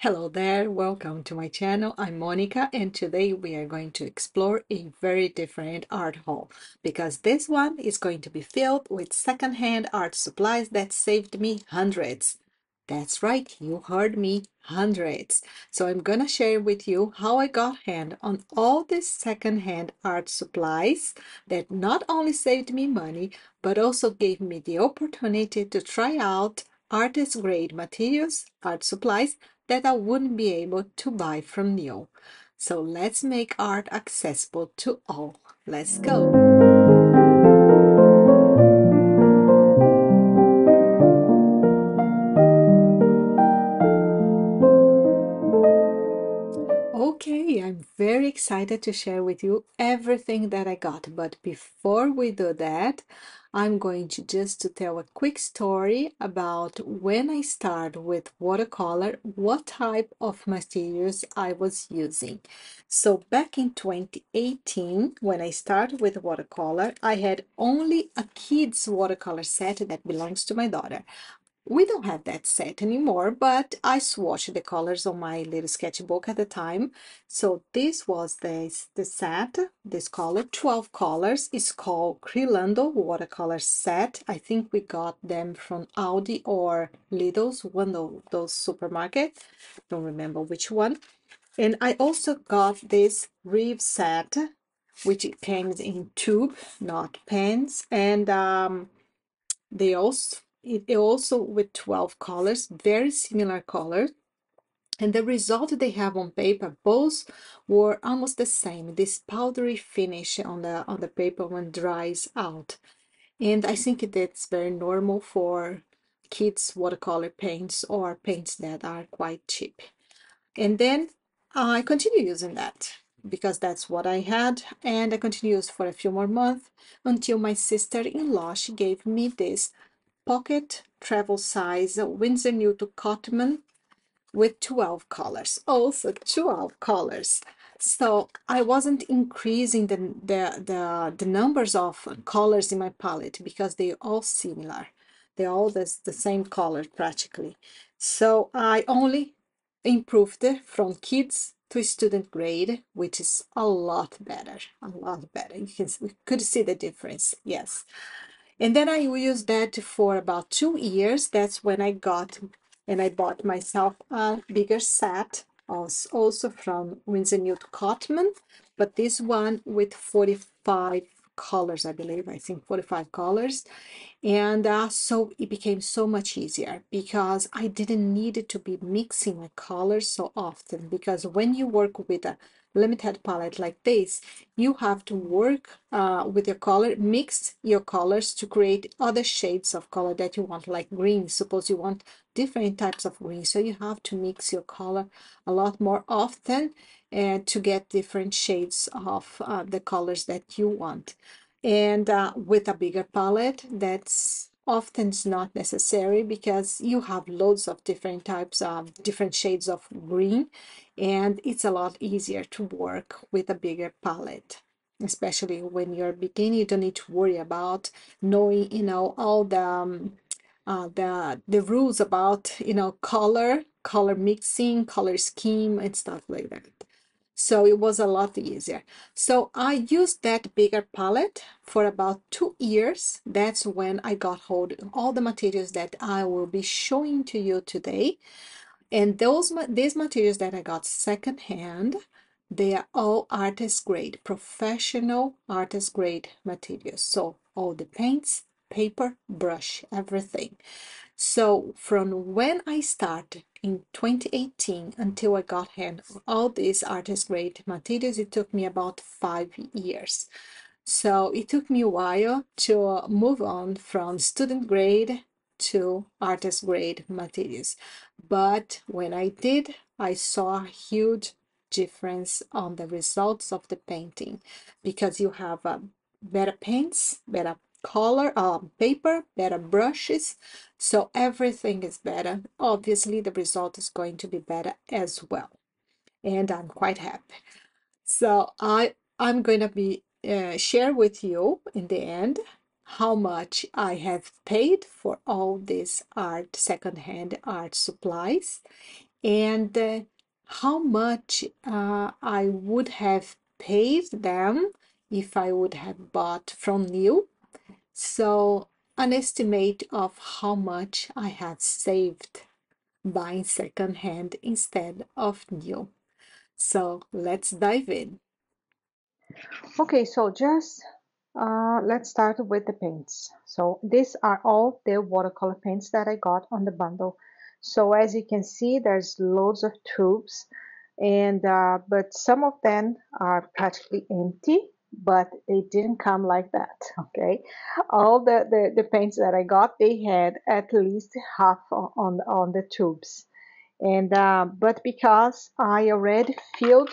Hello there, welcome to my channel. I'm Monica and today we are going to explore a very different art haul because this one is going to be filled with secondhand art supplies that saved me hundreds. That's right, you heard me, hundreds. So I'm gonna share with you how I got hand on all these secondhand art supplies that not only saved me money but also gave me the opportunity to try out artist grade materials, art supplies that I wouldn't be able to buy from new. So let's make art accessible to all. Let's go. Okay, I'm very excited to share with you everything that I got. But before we do that, I'm going to just to tell a quick story about when I started with watercolor, what type of materials I was using. So back in 2018, when I started with watercolor, I had only a kid's watercolor set that belongs to my daughter. We don't have that set anymore, but I swatched the colors on my little sketchbook at the time. So this was the set, this color, 12 colors. It's called Crilando watercolor set. I think we got them from Aldi or Lidl's, one of those supermarkets. Don't remember which one. And I also got this Reeve set, which it came in tube, not pens. And they also it also with 12 colors, very similar colors, and the result they have on paper both were almost the same, this powdery finish on the paper when dries out. And I think that's very normal for kids watercolor paints or paints that are quite cheap. And then I continue using that because that's what I had, and I continued for a few more months until my sister-in-law, she gave me this pocket travel size Winsor Newton Cotman with 12 colors, also 12 colors. So I wasn't increasing the numbers of colors in my palette because they're all similar. They're all the same color practically. So I only improved it from kids to student grade, which is a lot better, a lot better. We could see the difference, yes. And then I used that for about 2 years. That's when I got and I bought myself a bigger set, also from Winsor Newton Cotman, but this one with 45 colors, I believe. I think 45 colors. And so it became so much easier because I didn't need to be mixing my colors so often, because when you work with a limited palette like this, you have to work with your color, mix your colors to create other shades of color that you want, like green. Suppose you want different types of green, so you have to mix your color a lot more often to get different shades of the colors that you want. And with a bigger palette, that's often not necessary because you have loads of different types of different shades of green, and it's a lot easier to work with a bigger palette, especially when you're beginning. You don't need to worry about knowing, all the rules about, color mixing, color scheme, and stuff like that. So it was a lot easier. So I used that bigger palette for about 2 years. That's when I got hold of all the materials that I will be showing to you today. And these materials that I got secondhand, they are all artist grade, professional artist grade materials. So all the paints, paper, brush, everything. So from when I started in 2018 until I got hand of all these artist grade materials, it took me about 5 years. So it took me a while to move on from student grade to artist grade materials. But when I did, I saw a huge difference on the results of the painting, because you have better paints, better color, paper, better brushes, so everything is better. Obviously, the result is going to be better as well, and I'm quite happy. So I'm going to be share with you in the end how much I have paid for all these secondhand art supplies, and how much I would have paid them if I would have bought from new. So an estimate of how much I have saved buying secondhand instead of new. So let's dive in. Okay, so just let's start with the paints. So these are all the watercolor paints that I got on the bundle. So as you can see, there's loads of tubes, and but some of them are practically empty, but they didn't come like that. Okay, all the paints that I got, they had at least half on the tubes, and but because I already fill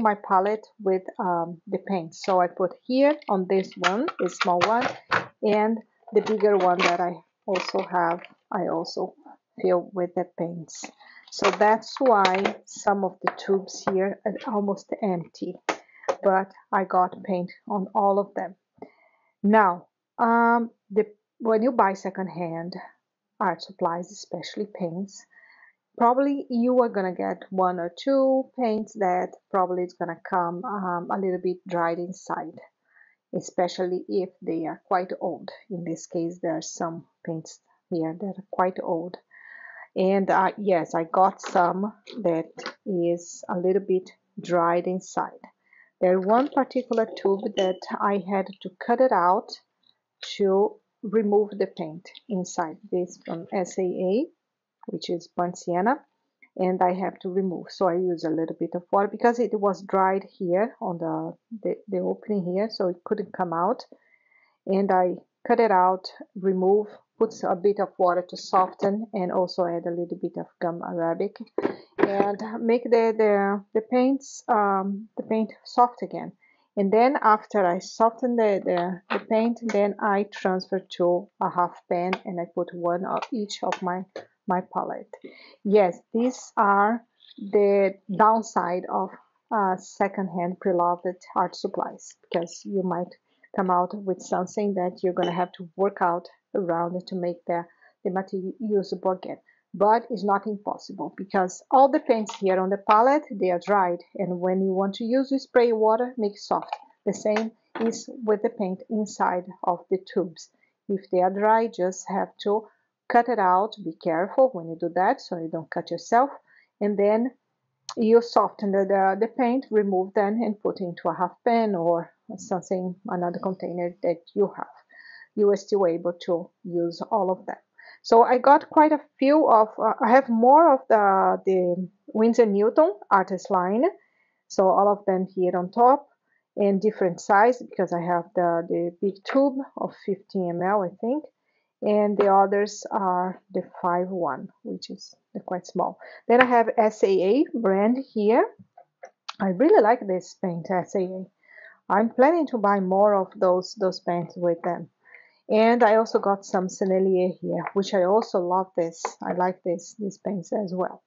my palette with the paint, so I put here on this one, the small one, and the bigger one that I also have, I also fill with the paints. So that's why some of the tubes here are almost empty, but I got paint on all of them. Now, the when you buy secondhand art supplies, especially paints, probably you are gonna get one or two paints that probably is gonna come a little bit dried inside, especially if they are quite old. In this case, there are some paints here that are quite old. And yes, I got some that is a little bit dried inside. There's one particular tube that I had to cut it out to remove the paint inside. This from SAA, which is burnt sienna, and I have to remove. So I use a little bit of water because it was dried here on the opening here, so it couldn't come out. And I cut it out, remove, put a bit of water to soften, and also add a little bit of gum arabic, and make the paint soft again. And then after I soften the paint, then I transfer to a half pan and I put one of each of my palette. Yes, these are the downside of secondhand preloved art supplies, because you might come out with something that you're going to have to work out around to make the material usable again. But it's not impossible, because all the paints here on the palette, they are dried, and when you want to use, you spray water, make it soft. The same is with the paint inside of the tubes. If they are dry, just have to cut it out. Be careful when you do that so you don't cut yourself, and then you soften the paint, remove them, and put into a half pan or something, another container that you have. You are still able to use all of them. So I got quite a few of, I have more of the Winsor Newton artist line. So all of them here on top, in different size, because I have the big tube of 15 ml, I think, and the others are the 5-1, which is quite small. Then I have SAA brand here. I really like this paint, SAA. I'm planning to buy more of those paints with them. And I also got some Sennelier here, which I also love this. I like these paints as well.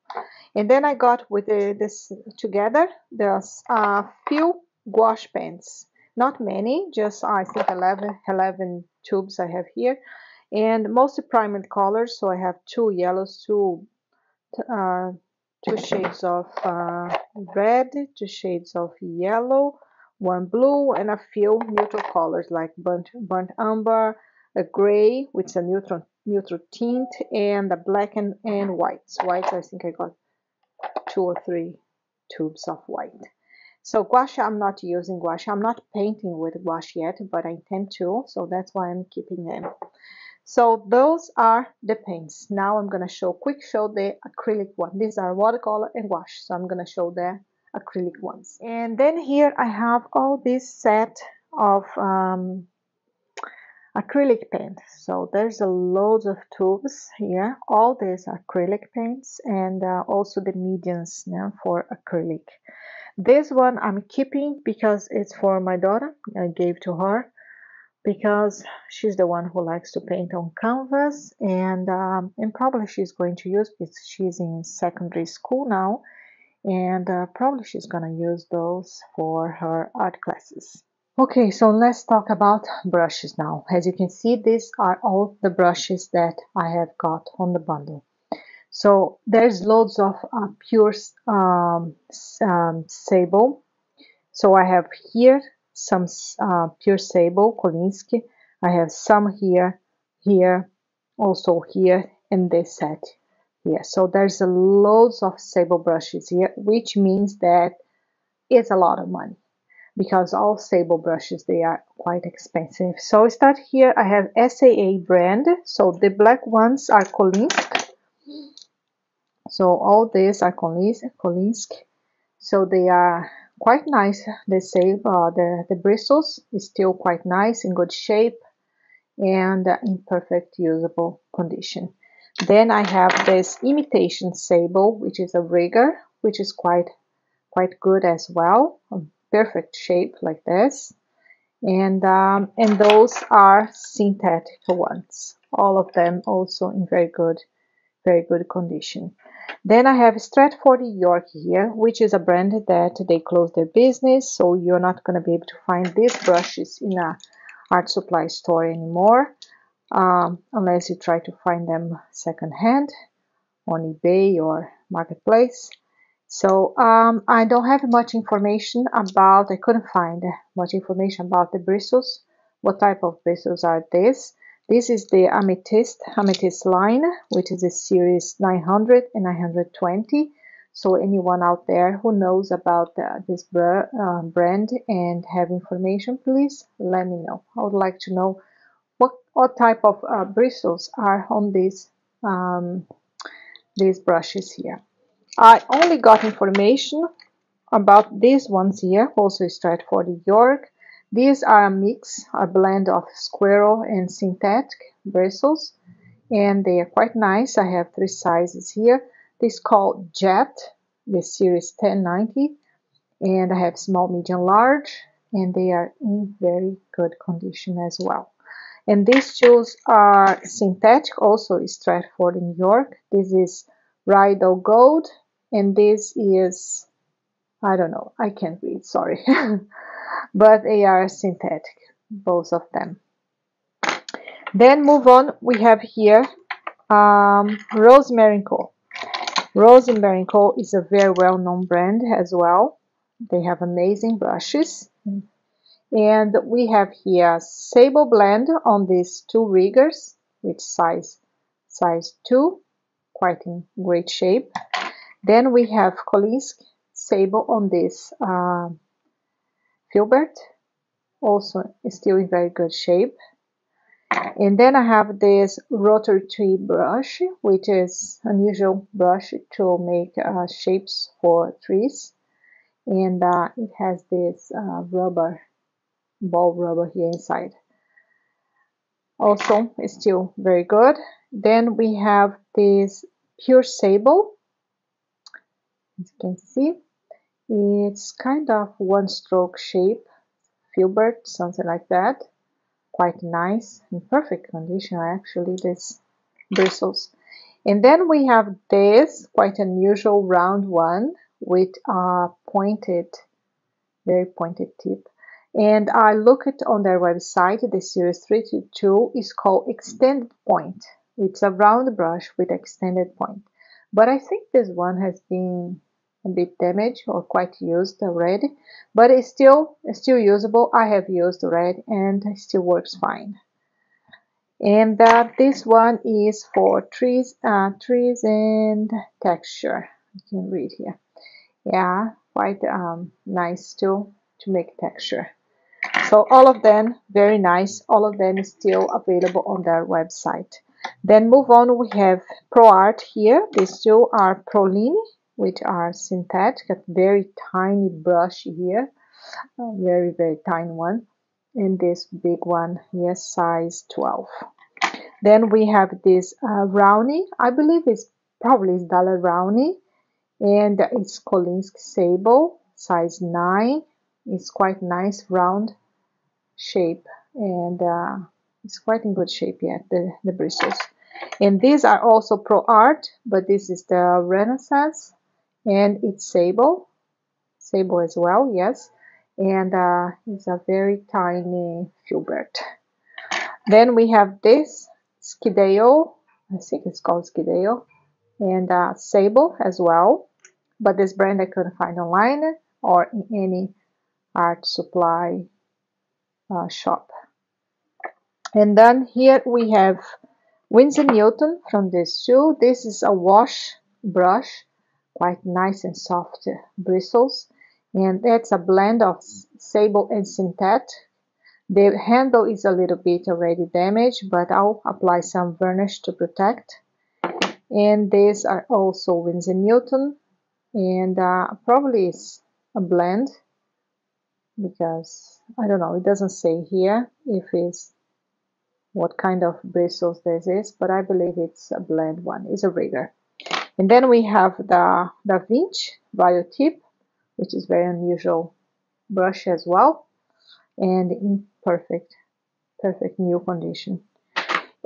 And then I got with this together, there's a few gouache pens. Not many, just I think 11 tubes I have here. And mostly primary colors, so I have two yellows, uh, two shades of red, two shades of yellow, one blue, and a few neutral colors like burnt umber, a gray with a neutral tint, and a black and whites. Whites, I think I got 2 or 3 tubes of white. So gouache, I'm not using gouache. I'm not painting with gouache yet, but I intend to, so that's why I'm keeping them. So those are the paints. Now I'm going to quick show the acrylic one. These are watercolor and gouache, so I'm going to show the acrylic ones. And then here I have all this set of acrylic paint. So there's a loads of tubes here. All these acrylic paints, and also the mediums now for acrylic. This one I'm keeping because it's for my daughter. I gave to her because she's the one who likes to paint on canvas, and probably she's going to use, because she's in secondary school now, and probably she's gonna use those for her art classes. Okay, so let's talk about brushes now. As you can see, these are all the brushes that I have got on the bundle. So there's loads of pure sable. So I have here some pure sable Kolinsky. I have some here, here, also here, in this set here. So there's a loads of sable brushes here, which means that it's a lot of money because all sable brushes, they are quite expensive. So I start here. I have SAA brand. So the black ones are Kolinsky. So all these are Kolinsky. So they are quite nice. They say the bristles is still quite nice, in good shape, and in perfect usable condition. Then I have this imitation sable, which is a rigger, which is quite good as well. Perfect shape like this. And those are synthetic ones. All of them also in very good condition. Then I have Stratford York here, which is a brand that they closed their business, so you're not going to be able to find these brushes in a art supply store anymore, unless you try to find them secondhand on eBay or Marketplace. So I don't have much information about, I couldn't find much information about the bristles. What type of bristles are these? This is the Amethyst line, which is a series 900 and 920. So anyone out there who knows about this brand and have information, please let me know. I would like to know what type of bristles are on these brushes here. I only got information about these ones here, also Stratford York. These are a mix, a blend of squirrel and synthetic bristles, and they are quite nice. I have three sizes here. This is called Jet, the series 1090, and I have small, medium, large, and they are in very good condition as well. And these tools are synthetic, also Stratford in York. This is Rydal Gold, and this is, I don't know, I can't read, sorry. But they are synthetic, both of them. Then move on, we have here Rosemary & Co. Rosemary & Co. is a very well-known brand as well. They have amazing brushes. And we have here Sable Blend on these two riggers, with size 2, quite in great shape. Then we have Kolinsky Sable on this filbert, also still in very good shape. And then I have this rotary tree brush, which is unusual brush to make shapes for trees. And it has this ball rubber here inside. Also, it's still very good. Then we have this pure sable. As you can see, it's kind of one stroke shape, filbert, something like that. Quite nice, in perfect condition actually, these bristles. And then we have this quite unusual round one with a very pointed tip. And I looked on their website. The series 322 is called Extended Point. It's a round brush with extended point. But I think this one has been a bit damaged or quite used already. But it's still usable. I have used already and it still works fine. And this one is for trees and texture. You can read here. Yeah, quite nice to make texture. So all of them very nice. All of them is still available on their website. Then move on, we have ProArt here. These two are Proline, which are synthetic, a very tiny brush here, a very tiny one, and this big one here, size 12. Then we have this Rowney. I believe it's probably Dollar Rowney, and it's Kolinsky Sable, size 9. It's quite nice round shape, and it's quite in good shape yet, the bristles. And these are also ProArt, but this is the Renaissance, and it's sable as well, yes. And it's a very tiny filbert. Then we have this Skideo, I think it's called Skideo, and sable as well. But this brand I couldn't find online or in any art supply shop. And then here we have Winsor Newton from this shoe. This is a wash brush, quite nice and soft bristles, and that's a blend of sable and synthetic. The handle is a little bit already damaged, but I'll apply some varnish to protect. And these are also Winsor Newton, and probably it's a blend because I don't know, it doesn't say here if it's what kind of bristles this is, but I believe it's a blend one. It's a rigger. And then we have the Da Vinci Bio Tip, which is very unusual brush as well, and in perfect new condition.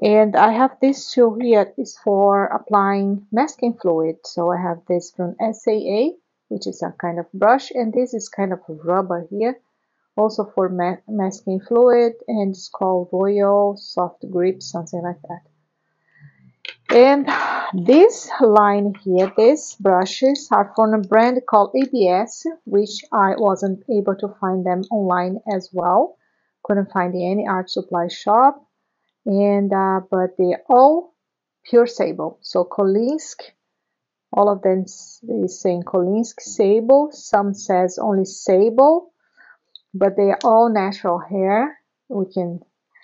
And I have this tool here is for applying masking fluid. So I have this from SAA, which is a kind of brush, and this is kind of rubber here, also for masking fluid, and it's called Royal Soft Grip, something like that. And this line here, these brushes are from a brand called ABS, which I wasn't able to find them online as well. Couldn't find in any art supply shop. And but they're all pure sable. So Kolinsky, all of them is saying Kolinsky sable. Some says only sable, but they are all natural hair. We can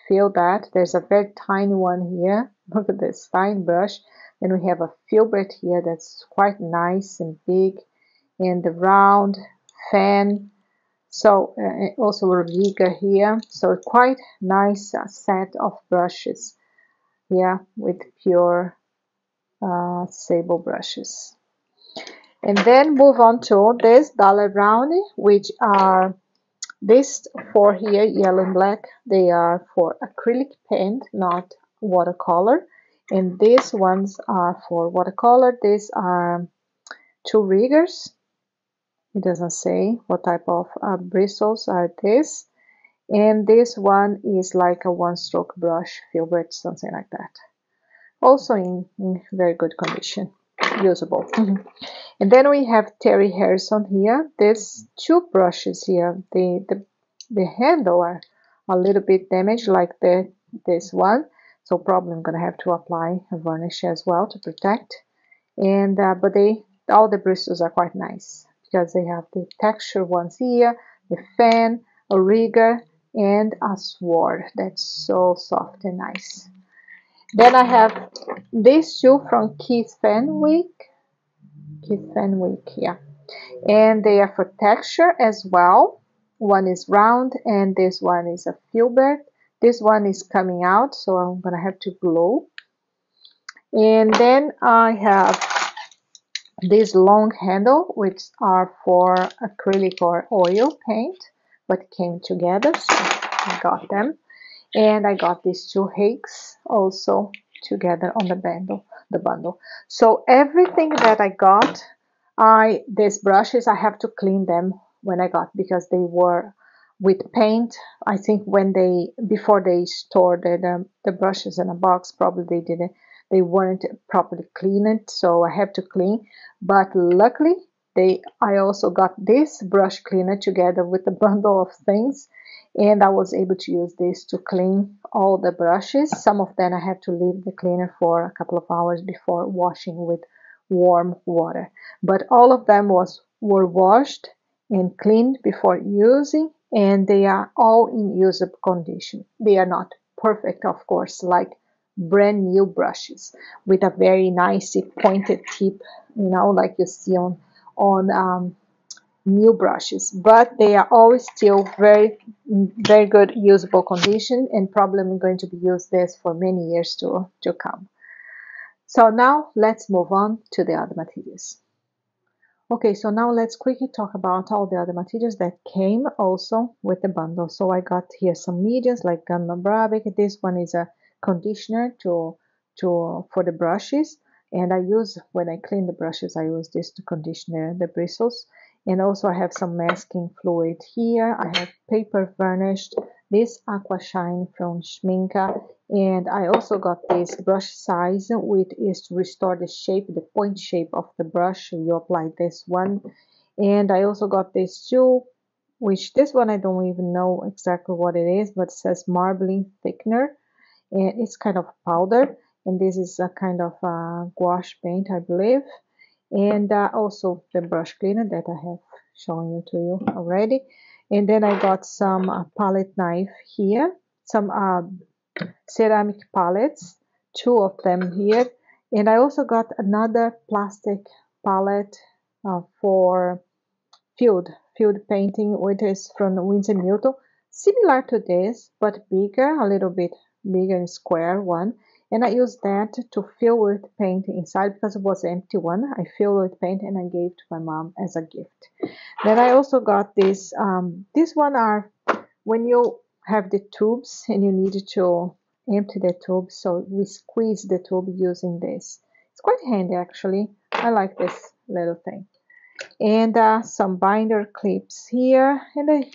feel that. There's a very tiny one here. Look at this fine brush. Then we have a filbert here that's quite nice and big, and the round fan. So also a rigger here. So quite nice set of brushes here with pure sable brushes. And then move on to this Dollar Brownie, which are these four here, yellow and black. They are for acrylic paint, not watercolor. And these ones are for watercolor. These are two riggers. It doesn't say what type of bristles are this. And this one is like a one-stroke brush, filbert, something like that. Also in very good condition, usable. And then we have Terry Harrison here. There's two brushes here. The handle are a little bit damaged like this one, so probably I'm gonna have to apply a varnish as well to protect. And but all the bristles are quite nice because they have the texture ones here, the fan, a rigger, and a sword that's so soft and nice. Then I have these two from Keith Fenwick. Yeah. And they are for texture as well. One is round and this one is a filbert. This one is coming out, so I'm gonna have to glue. And then I have this long handle, which are for acrylic or oil paint, but came together, so I got them. And I got these two hakes also together on the bundle. So everything that I got, these brushes, I have to clean them when I got, because they were with paint. I think before they stored the brushes in a box, probably they weren't properly cleaned, so I have to clean. But luckily, I also got this brush cleaner together with a bundle of things, and I was able to use this to clean all the brushes. Some of them I have to leave the cleaner for a couple of hours before washing with warm water. But all of them were washed and cleaned before using, and they are all in usable condition. They are not perfect, of course, like brand new brushes with a very nice pointed tip, like you see on new brushes, but they are always still very good usable condition, and probably I'm going to be use this for many years to come. So now let's move on to the other materials. Okay, so now let's quickly talk about all the other materials that came also with the bundle. So I got here some mediums like Gamma Bravic. This one is a conditioner for the brushes, and when I clean the brushes, I use this to conditioner the bristles. And also I have some masking fluid here. I have paper varnished this Aqua Shine from Schminka, and I also got this brush size, which is to restore the shape, the point shape of the brush. You apply this one, and I also got this too, which this one I don't even know exactly what it is, but it says marbling thickener, and it's kind of powder, and this is a kind of gouache paint, I believe, and also the brush cleaner that I have shown you to you already. And then I got some palette knife here, some ceramic palettes, two of them here, and I also got another plastic palette for field painting, which is from Winsor Newton, similar to this but bigger, a little bit bigger and square one. And I used that to fill with paint inside because it was an empty one. I filled with paint and I gave to my mom as a gift. Then I also got this. This one are when you have the tubes and you need to empty the tube. So we squeeze the tube using this. It's quite handy actually. I like this little thing. And some binder clips here, and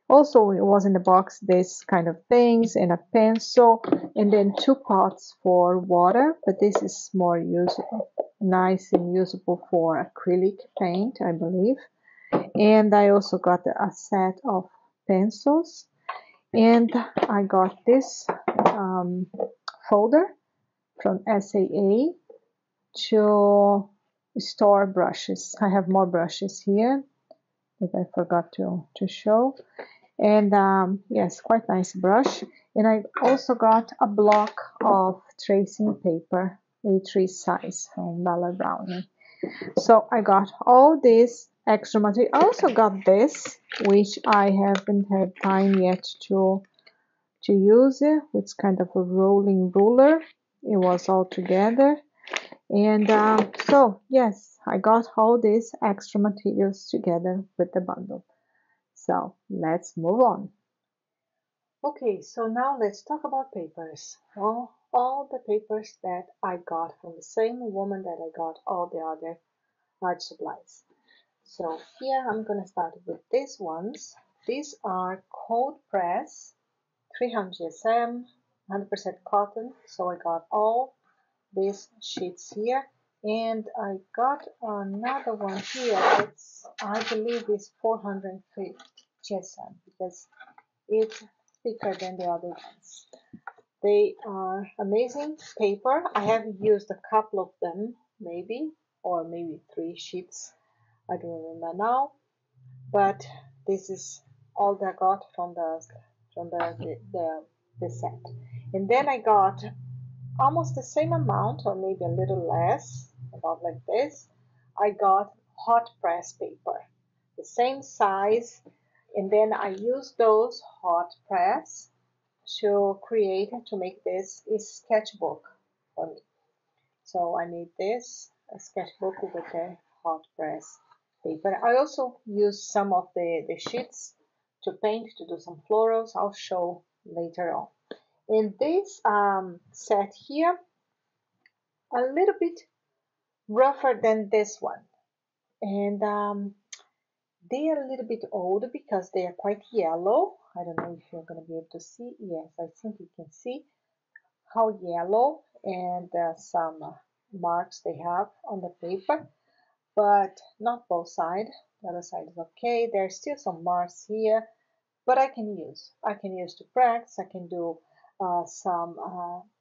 also it was in the box this kind of things, and a pencil, and then two pots for water, but this is more usable, nice and usable for acrylic paint, I believe. And I also got a set of pencils, and I got this folder from SAA to store brushes. I have more brushes here that I forgot to show. And yes, quite nice brush. And I also got a block of tracing paper, A3 size from Bella Brownie. So I got all this extra material. I also got this, which I haven't had time yet to use it. It's kind of a rolling ruler. It was all together. And so yes, I got all these extra materials together with the bundle. So let's move on. Okay, so now let's talk about papers. All the papers that I got from the same woman that I got all the other art supplies. So here I'm gonna start with these ones. These are cold press, 300 GSM, 100% cotton. So I got all these sheets here, and I got another one here. It's, I believe, is 450 GSM because it's thicker than the other ones. They are amazing paper. I have used a couple of them, maybe, or maybe 3 sheets. I don't remember now, but this is all that I got from the set. And then I got almost the same amount, or maybe a little less, about like this. I got hot press paper, the same size, and then I use those hot press to make this a sketchbook for me. So I made this a sketchbook with a hot press paper. I also use some of the sheets to paint, to do some florals. I'll show later on. In this set here, a little bit rougher than this one, and they are a little bit old because they are quite yellow. I don't know if you're going to be able to see. Yes, I think you can see how yellow and some marks they have on the paper, but not both sides. The other side is okay. There's still some marks here, but I can use to practice. I can do some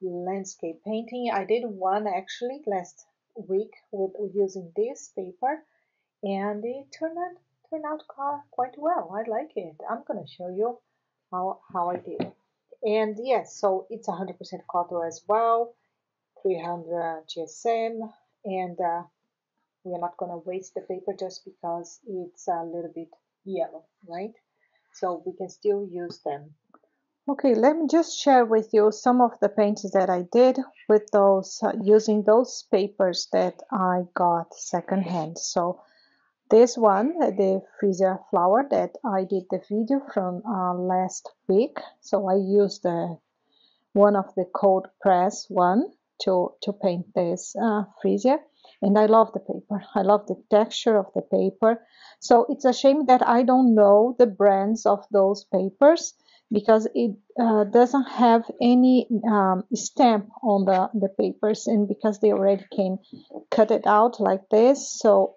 landscape painting. I did one actually last week with using this paper, and it turned out quite well. I like it. I'm gonna show you how I did it. And yes, so it's 100% cotton as well, 300 GSM, and we're not gonna waste the paper just because it's a little bit yellow, right? So we can still use them. Okay, let me just share with you some of the paints that I did with those using those papers that I got secondhand. So this one, the freezer flower that I did the video from last week. So I used one of the cold press one to paint this freezer, and I love the paper. I love the texture of the paper. So it's a shame that I don't know the brands of those papers, because it doesn't have any stamp on the papers, and because they already came cut it out like this, so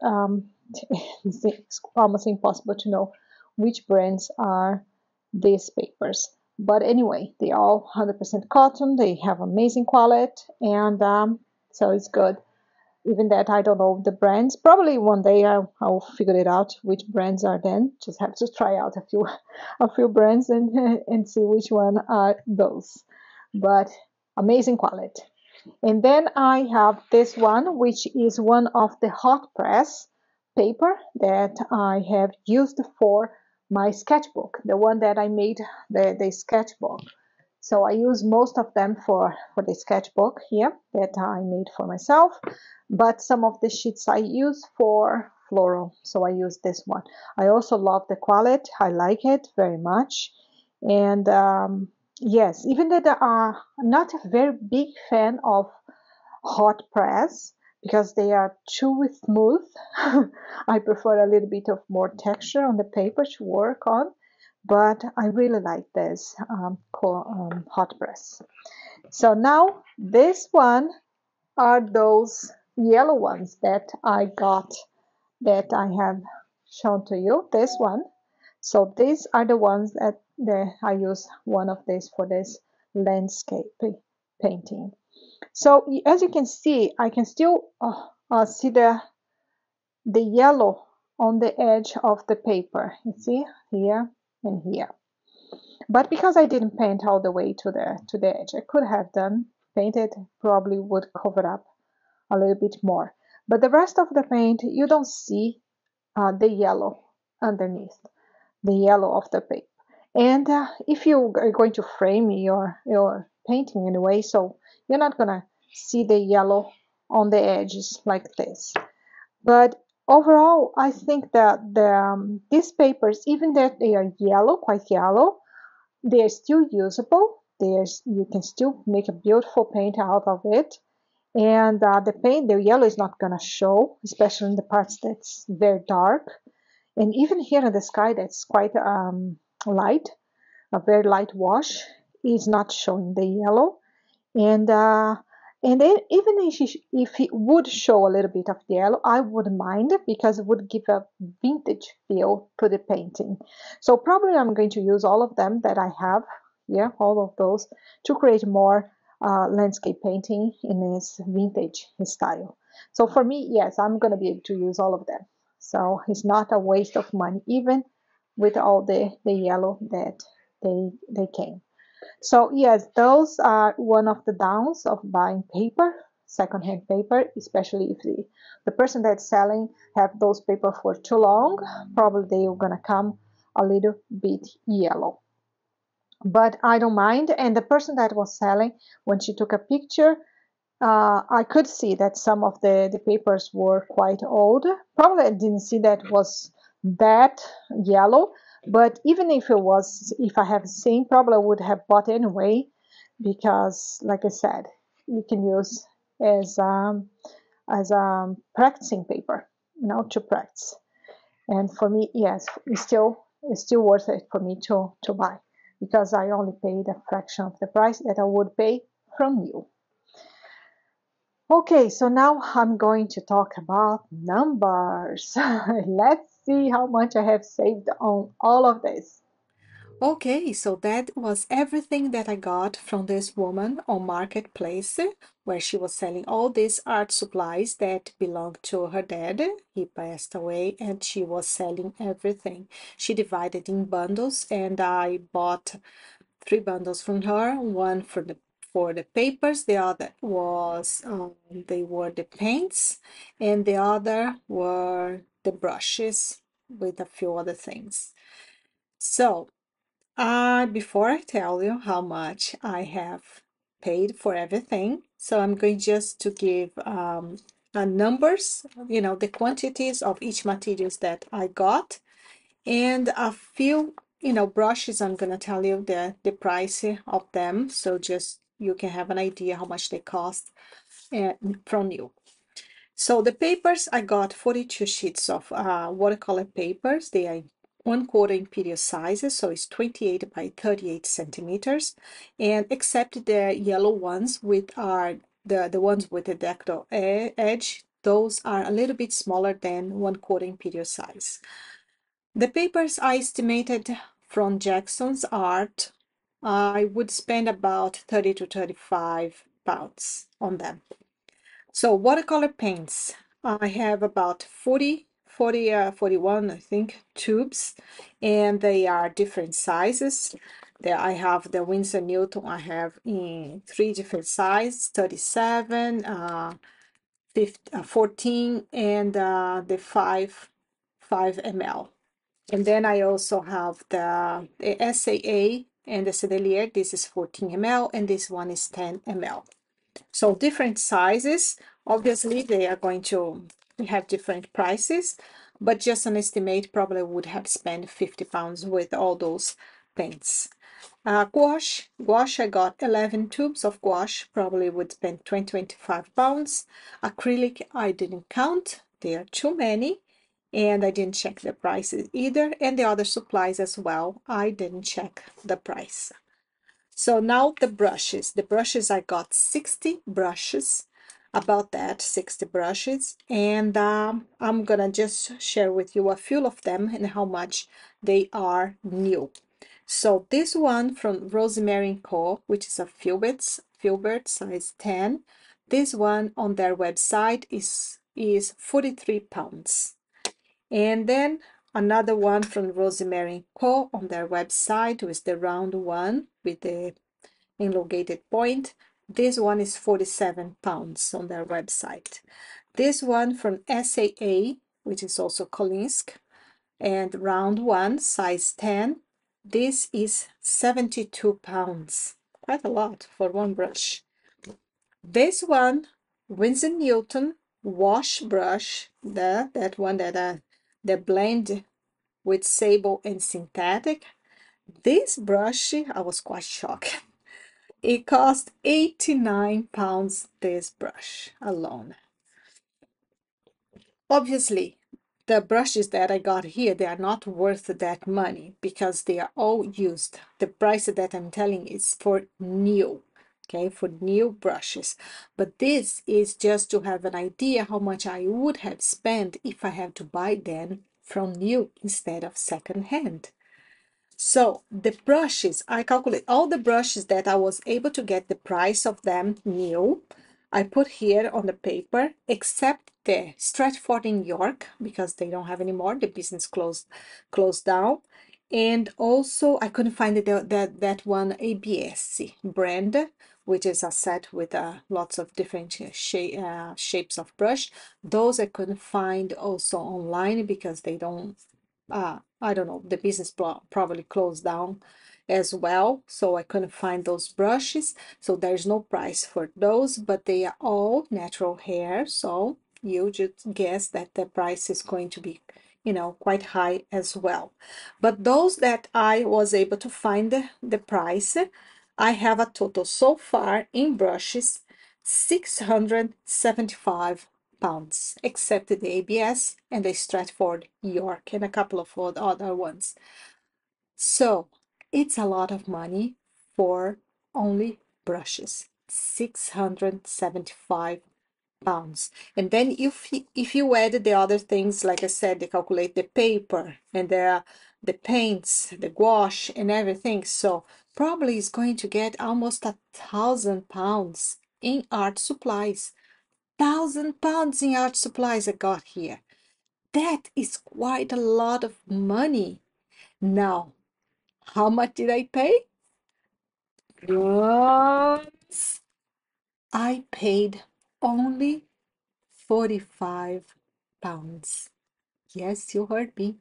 it's almost impossible to know which brands are these papers. But anyway, they are all 100% cotton. They have amazing quality, and so it's good. Even that I don't know the brands. Probably one day I'll figure it out which brands are then. Just have to try out a few a few brands and see which one are those. But amazing quality. And then I have this one, which is one of the hot press paper that I have used for my sketchbook, the one that I made the sketchbook. So I use most of them for the sketchbook here that I made for myself, but some of the sheets I use for floral. So I use this one. I also love the quality. I like it very much. And yes, even that I'm not a very big fan of hot press because they are too smooth. I prefer a little bit of more texture on the paper to work on, but I really like this hot press. So now this one are those yellow ones that I got that I have shown to you. This one. So these are the ones that I use one of these for this landscape painting. So as you can see, I can still see the yellow on the edge of the paper. You see here and here. But because I didn't paint all the way to the edge, I could have done painted, probably would cover up a little bit more. But the rest of the paint, you don't see the yellow underneath, the yellow of the paper. And if you are going to frame your painting anyway, so you're not gonna see the yellow on the edges like this. But overall, I think that these papers, even that they are yellow, quite yellow, they are still usable. You can still make a beautiful paint out of it. And the yellow is not gonna show, especially in the parts that's very dark. And even here in the sky, that's quite light, a very light wash, is not showing the yellow. And then even if it would show a little bit of yellow, I wouldn't mind because it would give a vintage feel to the painting. So probably I'm going to use all of them that I have, yeah, all of those, to create more landscape painting in this vintage style. So for me, yes, I'm going to be able to use all of them. So it's not a waste of money, even with all the yellow that they came. So yes, those are one of the downs of buying paper, secondhand paper, especially if the person that's selling have those paper for too long, probably they are gonna come a little bit yellow. But I don't mind. And the person that was selling, when she took a picture, I could see that some of the papers were quite old. Probably I didn't see that was that yellow, but even if it was, if I have seen, probably I would have bought anyway, because like I said, you can use as practicing paper, to practice. And for me, yes, it's still worth it for me to buy because I only paid a fraction of the price that I would pay from you. Okay, so now I'm going to talk about numbers. Let's see how much I have saved on all of this. Okay, so that was everything that I got from this woman on Marketplace, where she was selling all these art supplies that belonged to her dad. He passed away and she was selling everything. She divided in bundles and I bought 3 bundles from her, one for the papers, the other was they were the paints, and the other were the brushes with a few other things. So before I tell you how much I have paid for everything, so I'm going just to give numbers, the quantities of each materials that I got, and a few, brushes. I'm gonna tell you the price of them, so just you can have an idea how much they cost from you. So the papers, I got 42 sheets of watercolor papers. They are 1/4 imperial sizes, so it's 28 by 38 centimeters, and except the yellow ones, with are the ones with the dactyl edge, those are a little bit smaller than 1/4 imperial size. The papers I estimated from Jackson's Art, I would spend about 30 to 35 pounds on them. So watercolor paints, I have about 41, I think, tubes, and they are different sizes. There I have the Winsor Newton, I have in 3 different sizes, 37, 14, and the 5 ml. And then I also have the SAA and the Cedelier. This is 14 ml, and this one is 10 ml. So different sizes, obviously they are going to have different prices, but just an estimate, probably would have spent 50 pounds with all those paints. Gouache, I got 11 tubes of gouache, probably would spend 25 pounds. Acrylic, I didn't count, there are too many, and I didn't check the prices either, and the other supplies as well, I didn't check the price. So now the brushes. The brushes, I got 60 brushes, about that, 60 brushes. And I'm gonna just share with you a few of them and how much they are new. So this one from Rosemary & Co., which is a Filbert size 10. This one on their website is 43 pounds. And then another one from Rosemary & Co. on their website with the round one with the elongated point. This one is 47 pounds on their website. This one from SAA, which is also Kolinsk, and round one, size 10. This is 72 pounds. Quite a lot for one brush. This one, Winsor Newton wash brush, that one the blend with sable and synthetic. This brush, I was quite shocked. It cost 89 pounds, this brush alone. Obviously, the brushes that I got here, they are not worth that money because they are all used. The price that I'm telling is for new, okay, for new brushes. But this is just to have an idea how much I would have spent if I had to buy them from new instead of second-hand. So the brushes, I calculate all the brushes that I was able to get the price of them new. I put here on the paper, except the Stratford in York, because they don't have anymore. The business closed down. And also I couldn't find that one ABS brand, which is a set with lots of different shapes of brush. Those I couldn't find also online because they don't I don't know, the business probably closed down as well, so I couldn't find those brushes. So there's no price for those, but they are all natural hair, so you just guess that the price is going to be, you know, quite high as well. But those that I was able to find the price, I have a total so far in brushes 675 pounds, except the ABS and the Stratford York and a couple of other ones. So it's a lot of money for only brushes, 675 pounds. And then if you add the other things, like I said, they calculate the paper and the paints, the gouache and everything. So probably it's going to get almost 1,000 pounds in art supplies. 1,000 pounds in art supplies I got here. That is quite a lot of money. Now, how much did I pay? Yes. I paid only 45 pounds. Yes, you heard me.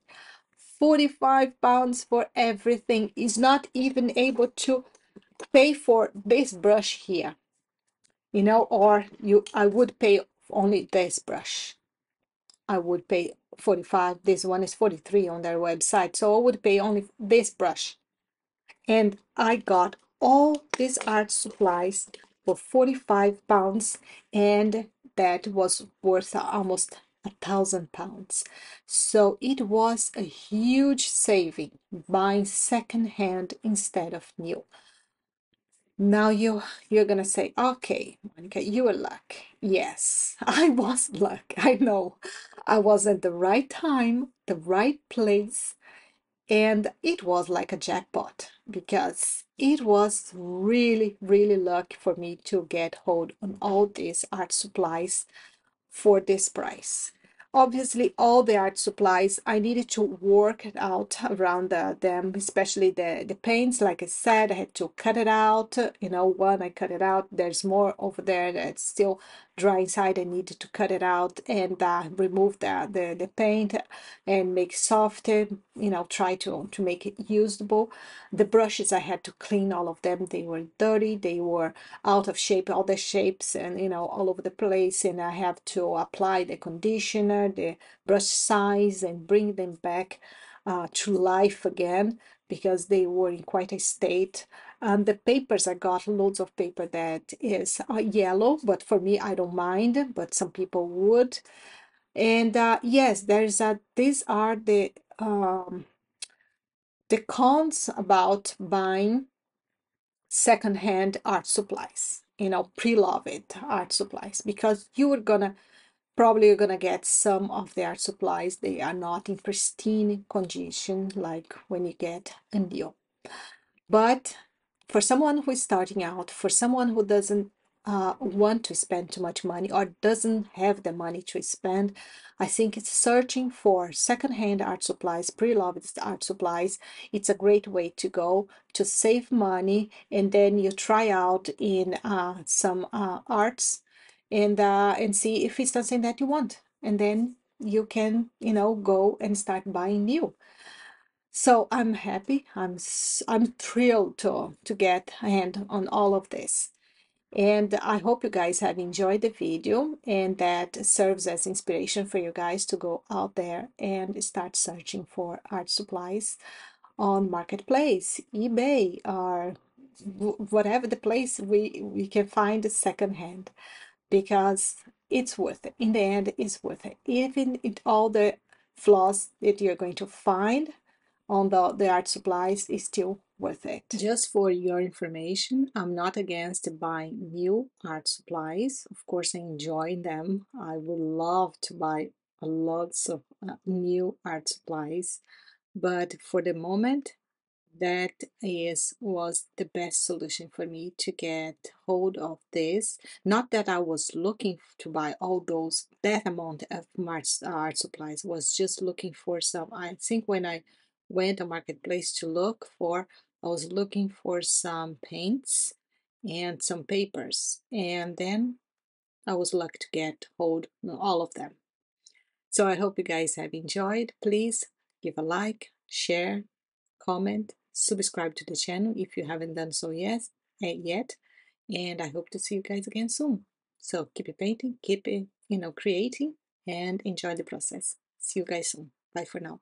45 pounds for everything is not even able to pay for this brush here, you know, or I would pay only this brush. I would pay 45. This one is 43 on their website. So I would pay only this brush. And I got all these art supplies for 45 pounds. And that was worth almost £1,000. So it was a huge saving buying secondhand instead of new. Now you're gonna say, okay, Monica, you were luck. Yes, I was luck. I know. I was at the right time, the right place, and it was like a jackpot because it was really, really lucky for me to get hold on all these art supplies for this price. Obviously, all the art supplies, I needed to work it out around them, especially the paints. Like I said, I had to cut it out. You know, one, I cut it out. There's more over there that's still dry inside. I needed to cut it out and remove the paint and make softer, you know, try to make it usable. The brushes, I had to clean all of them. They were dirty. They were out of shape, all the shapes and, you know, all over the place. And I have to apply the conditioner, the brush size, and bring them back to life again because they were in quite a state. And the papers, I got loads of paper that is yellow, but for me, I don't mind, but some people would. And yes, these are the cons about buying secondhand art supplies, you know, pre-loved art supplies, because you're gonna get some of the art supplies, they are not in pristine condition like when you get a new. But for someone who is starting out, for someone who doesn't want to spend too much money or doesn't have the money to spend, I think it's searching for secondhand art supplies, pre-loved art supplies. It's a great way to go to save money, and then you try out in some arts and see if it's something that you want, and then you can, you know, go and start buying new. So I'm happy. I'm thrilled to get a hand on all of this. And I hope you guys have enjoyed the video and that serves as inspiration for you guys to go out there and start searching for art supplies on Marketplace, eBay, or whatever the place we can find secondhand, because it's worth it. In the end, it's worth it. Even in all the flaws that you're going to find on the art supplies, is still worth it. Just for your information, I'm not against buying new art supplies. Of course, I enjoy them. I would love to buy lots of new art supplies, but for the moment, that is was the best solution for me to get hold of this. Not that I was looking to buy all those that amount of art supplies, was just looking for some. I think when I went to Marketplace to look for, I was looking for some paints and some papers, and then I was lucky to get hold of all of them. So I hope you guys have enjoyed. Please give a like, share, comment, subscribe to the channel if you haven't done so yet. And I hope to see you guys again soon. So keep it painting, keep it, creating, and enjoy the process. See you guys soon. Bye for now.